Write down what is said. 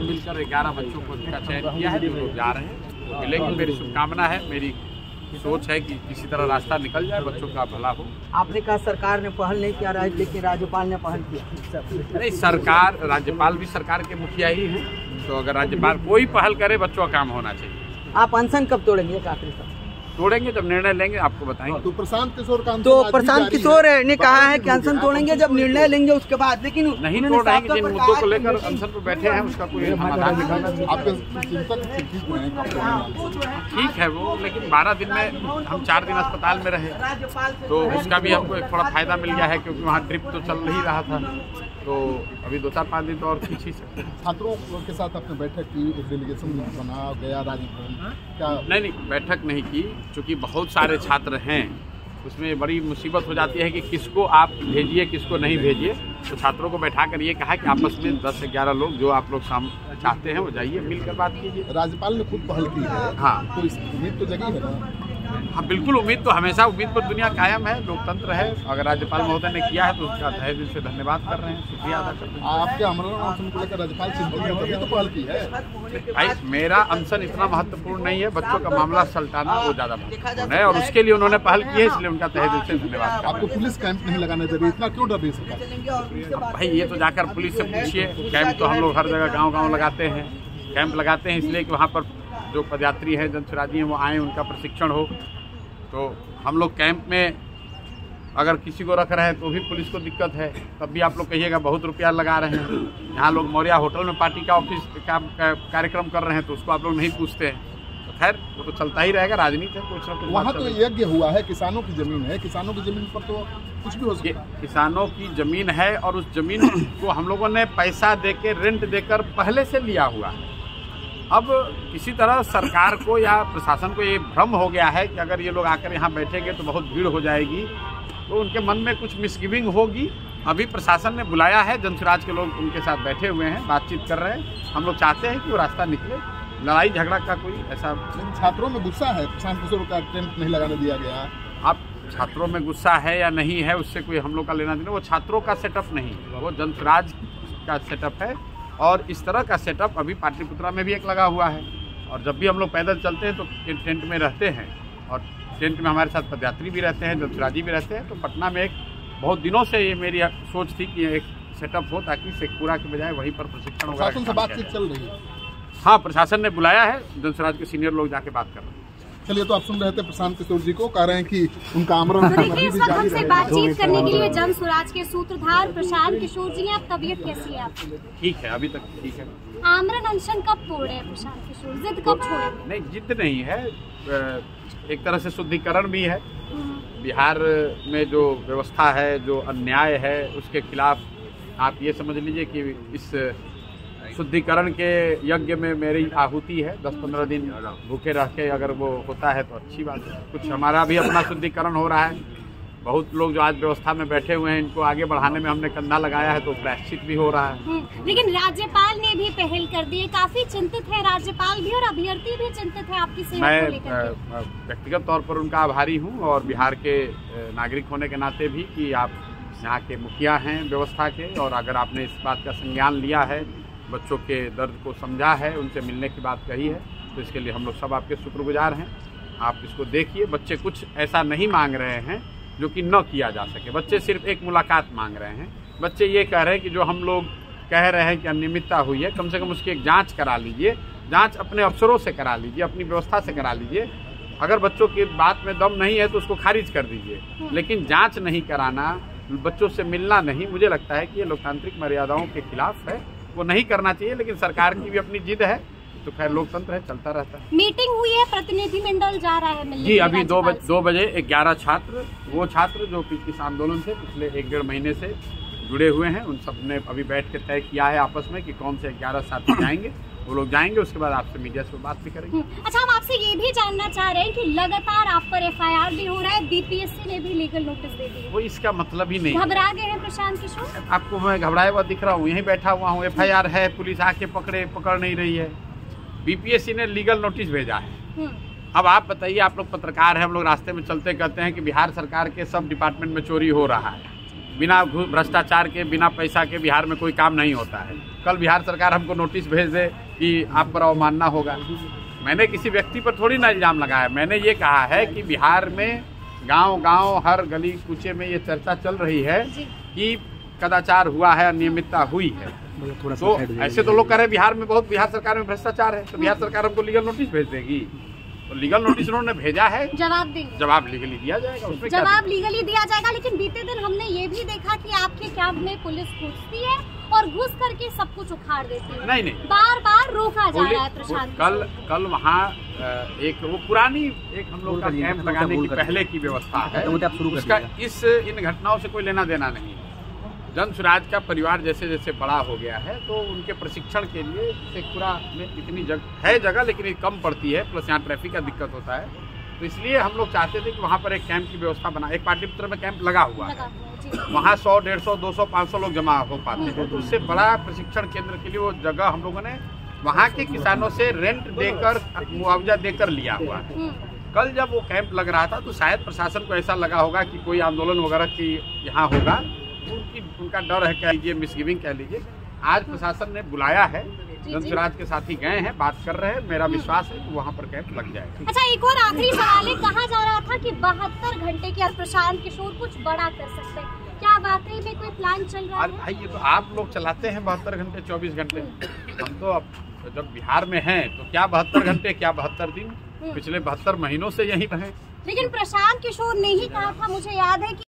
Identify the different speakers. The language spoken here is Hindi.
Speaker 1: मिलकर 11 बच्चों को का चयन किया है, जो लोग जा रहे हैं तो मिलेंगे। मेरी शुभकामना है, मेरी सोच है कि किसी तरह रास्ता निकल जाए, बच्चों का भला हो।
Speaker 2: आपने कहा सरकार ने पहल नहीं किया, लेकिन राज्यपाल ने पहल किया।
Speaker 1: नहीं, सरकार, राज्यपाल भी सरकार के मुखिया ही हैं, तो अगर राज्यपाल कोई पहल करे, बच्चों का काम होना चाहिए।
Speaker 2: आप अनशन कब तोड़ेंगे? आखिरी तक
Speaker 1: तोड़ेंगे जब निर्णय लेंगे, आपको बताएंगे।
Speaker 3: तो प्रशांत किशोर का
Speaker 2: प्रशांत किशोर ने कहा है कि अनशन तोड़ेंगे जब निर्णय लेंगे उसके बाद, लेकिन
Speaker 1: नहीं तोड़ रहे हैं। जिन मुद्दों को लेकर अनशन पर बैठे हैं उसका कोई समाधान निकालना ठीक है वो, लेकिन 12 दिन में हम 4 दिन अस्पताल में रहे, तो उसका भी हमको एक थोड़ा फायदा मिल गया है, क्योंकि वहाँ ट्रिप तो चल ही रहा था, तो अभी 2-4-5 दिन तो और खींच ही सकते हैं।
Speaker 3: छात्रों के साथ आपने बैठक की, एक डेलीगेशन बना गया राजभवन, क्या?
Speaker 1: नहीं, बैठक नहीं की, क्योंकि बहुत सारे छात्र हैं, उसमें बड़ी मुसीबत हो जाती है कि किसको आप भेजिए, किसको नहीं भेजिए। तो छात्रों को बैठा कर ये कहा कि आपस में 10 से 11 लोग जो आप लोग चाहते हैं वो जाइए, मिलकर बात कीजिए।
Speaker 3: राज्यपाल ने खुद पहल की है।
Speaker 1: हाँ,
Speaker 3: तो इस उम्मीद तो जगी है ना?
Speaker 1: हाँ बिल्कुल, उम्मीद तो हमेशा, उम्मीद पर दुनिया कायम है, लोकतंत्र है। अगर राज्यपाल महोदय ने किया है तो उसका तहे दिल से धन्यवाद कर रहे हैं, शुक्रिया अदा कर रहे हैं।
Speaker 3: आपके आमरण अनशन को लेकर राज्यपाल चिंतित है, तभी तो पहल की है।
Speaker 1: भाई मेरा अनशन इतना महत्वपूर्ण नहीं है, बच्चों का मामला सलटाना वो ज्यादा महत्वपूर्ण है, और उसके लिए उन्होंने पहल की है, इसलिए उनका तहे दिल से धन्यवाद।
Speaker 3: आपको पुलिस कैंप नहीं लगाना चाहिए, इतना क्यों डर रही सरकार?
Speaker 1: भाई ये तो जाकर पुलिस से पूछिए। कैंप तो हम लोग हर जगह गाँव लगाते हैं, कैंप लगाते हैं इसलिए कि वहाँ पर जो पदयात्री हैं, जनसुराजी हैं, वो आए, उनका प्रशिक्षण हो। तो हम लोग कैंप में अगर किसी को रख रहे हैं तो भी पुलिस को दिक्कत है, तब भी आप लोग कहिएगा बहुत रुपया लगा रहे हैं। यहाँ लोग मौर्या होटल में पार्टी का ऑफिस का कार्यक्रम कर रहे हैं, तो उसको आप लोग नहीं पूछते हैं। तो खैर वो तो चलता ही रहेगा, राजनीति है, कुछ ना कुछ।
Speaker 3: वहाँ तो यज्ञ हुआ है, किसानों की जमीन है, किसानों की जमीन पर तो कुछ भी हो सकता है।
Speaker 1: किसानों की जमीन है, और उस जमीन को हम लोगों ने पैसा दे के, रेंट देकर पहले से लिया हुआ है। अब किसी तरह सरकार को या प्रशासन को ये भ्रम हो गया है कि अगर ये लोग आकर यहाँ बैठेंगे तो बहुत भीड़ हो जाएगी, तो उनके मन में कुछ मिसगिविंग होगी। अभी प्रशासन ने बुलाया है, जनसुराज के लोग उनके साथ बैठे हुए हैं, बातचीत कर रहे हैं। हम लोग चाहते हैं कि वो रास्ता निकले, लड़ाई झगड़ा का कोई ऐसा।
Speaker 3: छात्रों में गुस्सा है, प्रशांत किशोर का टेंट नहीं लगाने दिया गया।
Speaker 1: अब छात्रों में गुस्सा है या नहीं है, उससे कोई हम लोग का लेना देना, वो छात्रों का सेटअप नहीं, वो जनसुराज का सेटअप है। और इस तरह का सेटअप अभी पाटलिपुत्रा में भी एक लगा हुआ है, और जब भी हम लोग पैदल चलते हैं तो टेंट में रहते हैं, और टेंट में हमारे साथ पदयात्री भी रहते हैं, जनसुराजी भी रहते हैं। तो पटना में एक बहुत दिनों से ये मेरी सोच थी कि एक सेटअप हो, ताकि शेखपुरा के बजाय वहीं पर प्रशिक्षण होगा।
Speaker 3: प्रशासन से बातचीत चल रही है?
Speaker 1: हाँ, प्रशासन ने बुलाया है, जनसुराज के सीनियर लोग जाके बात कर रहे हैं।
Speaker 3: चलिए, तो आप सुन रहे थे प्रशांत किशोर जी को, कह रहे हैं कि उनका आमरण
Speaker 4: हमसे बातचीत करने के लिए जनसुराज के सूत्रधार प्रशांत किशोर जी हैं। आप तबीयत कैसी है आपकी?
Speaker 1: ठीक है, अभी तक ठीक है।
Speaker 4: आमरण अनशन कब तोड़े प्रशांत किशोर, जिद कब छोड़े?
Speaker 1: नहीं, जिद नहीं है, एक तरह से शुद्धिकरण भी है। बिहार में जो व्यवस्था है, जो अन्याय है, उसके खिलाफ आप ये समझ लीजिए कि इस शुद्धिकरण के यज्ञ में मेरी आहुति है। 10-15 दिन भूखे रह के अगर वो होता है तो अच्छी बात है। कुछ हमारा भी अपना शुद्धिकरण हो रहा है। बहुत लोग जो आज व्यवस्था में बैठे हुए हैं, इनको आगे बढ़ाने में हमने कंधा लगाया है, तो प्रायश्चित भी हो रहा है।
Speaker 4: लेकिन राज्यपाल ने भी पहल कर दी है, काफी चिंतित है राज्यपाल भी और अभ्यर्थी भी चिंतित है आपकी सेवा को लेकर।
Speaker 1: मैं व्यक्तिगत तौर पर उनका आभारी हूँ, और बिहार के नागरिक होने के नाते भी, कि आप यहाँ के मुखिया हैं व्यवस्था के, और अगर आपने इस बात का संज्ञान लिया है, बच्चों के दर्द को समझा है, उनसे मिलने की बात कही है, तो इसके लिए हम लोग सब आपके शुक्रगुजार हैं। आप इसको देखिए, बच्चे कुछ ऐसा नहीं मांग रहे हैं जो कि न किया जा सके। बच्चे सिर्फ एक मुलाकात मांग रहे हैं। बच्चे ये कह रहे हैं कि जो हम लोग कह रहे हैं कि अनियमितता हुई है, कम से कम उसकी एक जांच करा लीजिए। जांच अपने अफसरों से करा लीजिए, अपनी व्यवस्था से करा लीजिए। अगर बच्चों की बात में दम नहीं है तो उसको खारिज कर दीजिए, लेकिन जाँच नहीं कराना, बच्चों से मिलना नहीं, मुझे लगता है कि ये लोकतांत्रिक मर्यादाओं के खिलाफ है, वो नहीं करना चाहिए। लेकिन सरकार की भी अपनी जिद है, तो खैर लोकतंत्र है, चलता रहता है।
Speaker 4: मीटिंग हुई है, प्रतिनिधि मंडल जा रहा है मिलने?
Speaker 1: जी, अभी 2 बजे 11 छात्र, वो छात्र जो इस आंदोलन से पिछले 1-1.5 महीने से जुड़े हुए हैं, उन सब ने अभी बैठ के तय किया है आपस में कि कौन से 11 साथी जाएंगे। वो लोग जाएंगे, उसके बाद आपसे मीडिया से बात भी करेंगे।
Speaker 4: अच्छा, हम आपसे ये भी जानना चाह रहे हैं कि लगातार आप पर FIR भी हो रहा है, BPSC ने भी लीगल नोटिस दे दी है।
Speaker 1: वो इसका मतलब ही नहीं।
Speaker 4: घबरा गए हैं प्रशांत किशोर?
Speaker 1: आपको मैं घबराया हुआ दिख रहा हूँ? यहीं बैठा हुआ हूँ। FIR है, पुलिस आके पकड़ नहीं रही है। BPSC ने लीगल नोटिस भेजा है। अब आप बताइए, आप लोग पत्रकार हैं, हम लोग रास्ते में चलते कहते हैं कि बिहार सरकार के सब डिपार्टमेंट में चोरी हो रहा है, बिना भ्रष्टाचार के, बिना पैसा के बिहार में कोई काम नहीं होता है। कल बिहार सरकार हमको नोटिस भेज दे कि आप पर अवमानना होगा। मैंने किसी व्यक्ति पर थोड़ी ना इल्जाम लगाया, मैंने ये कहा है कि बिहार में गांव-गांव हर गली कूचे में ये चर्चा चल रही है कि कदाचार हुआ है, अनियमितता हुई है। तो ऐसे तो लोग कह रहे हैं बिहार में बहुत, बिहार सरकार में भ्रष्टाचार है, तो बिहार सरकार हमको लीगल नोटिस भेज देगी। तो लीगल नोटिस उन्होंने भेजा है,
Speaker 4: जवाब देंगे,
Speaker 1: जवाब लीगली दिया जाएगा, उसमें
Speaker 4: जवाब लीगली दिया जाएगा। लेकिन बीते दिन हमने ये भी देखा कि आपके कैंप में पुलिस घुसती है और घुस करके सब कुछ उखाड़ देती है।
Speaker 1: नहीं,
Speaker 4: बार बार रोका जा रहा है प्रशांत।
Speaker 1: कल वहाँ एक वो पुरानी एक हम लोग का कैंप लगाने की पहले की व्यवस्था है, उसका इन घटनाओं से कोई लेना देना नहीं है। जन स्वराज का परिवार जैसे जैसे बड़ा हो गया है तो उनके प्रशिक्षण के लिए शेखपुरा में इतनी जगह लेकिन ये कम पड़ती है, प्लस यहाँ ट्रैफिक का दिक्कत होता है, तो इसलिए हम लोग चाहते थे कि वहाँ पर एक कैंप की व्यवस्था बना। एक पाटलिपुत्र में कैंप लगा हुआ है, वहाँ 100, 150, 200, 500 लोग जमा हो पाते हैं, तो उससे बड़ा प्रशिक्षण केंद्र के लिए वो जगह हम लोगों ने वहाँ के किसानों से रेंट देकर, मुआवजा देकर लिया हुआ है। कल जब वो कैंप लग रहा था तो शायद प्रशासन को ऐसा लगा होगा कि कोई आंदोलन वगैरह की यहाँ होगा, उनका डर है, कह लीजिए मिसगिविंग कह लीजिए। आज प्रशासन ने बुलाया है, जन स्वराज के साथी गए हैं, बात कर रहे हैं, मेरा विश्वास है कि वहाँ पर कैंप लग जाएगा।
Speaker 4: अच्छा, एक और आखिरी सवाल है, कहा जा रहा था कि 72 घंटे के प्रशांत किशोर कुछ बड़ा कर सकते हैं, क्या वाकई में कोई प्लान चल रहा है?
Speaker 1: भाई ये तो आप लोग चलाते हैं 72 घंटे 24 घंटे, हम तो अब जब बिहार में हैं तो क्या 72 घंटे, क्या 72 दिन, पिछले 72 महीनों से यहीं रहे।
Speaker 4: लेकिन प्रशांत किशोर ने ही कहा था, मुझे याद है कि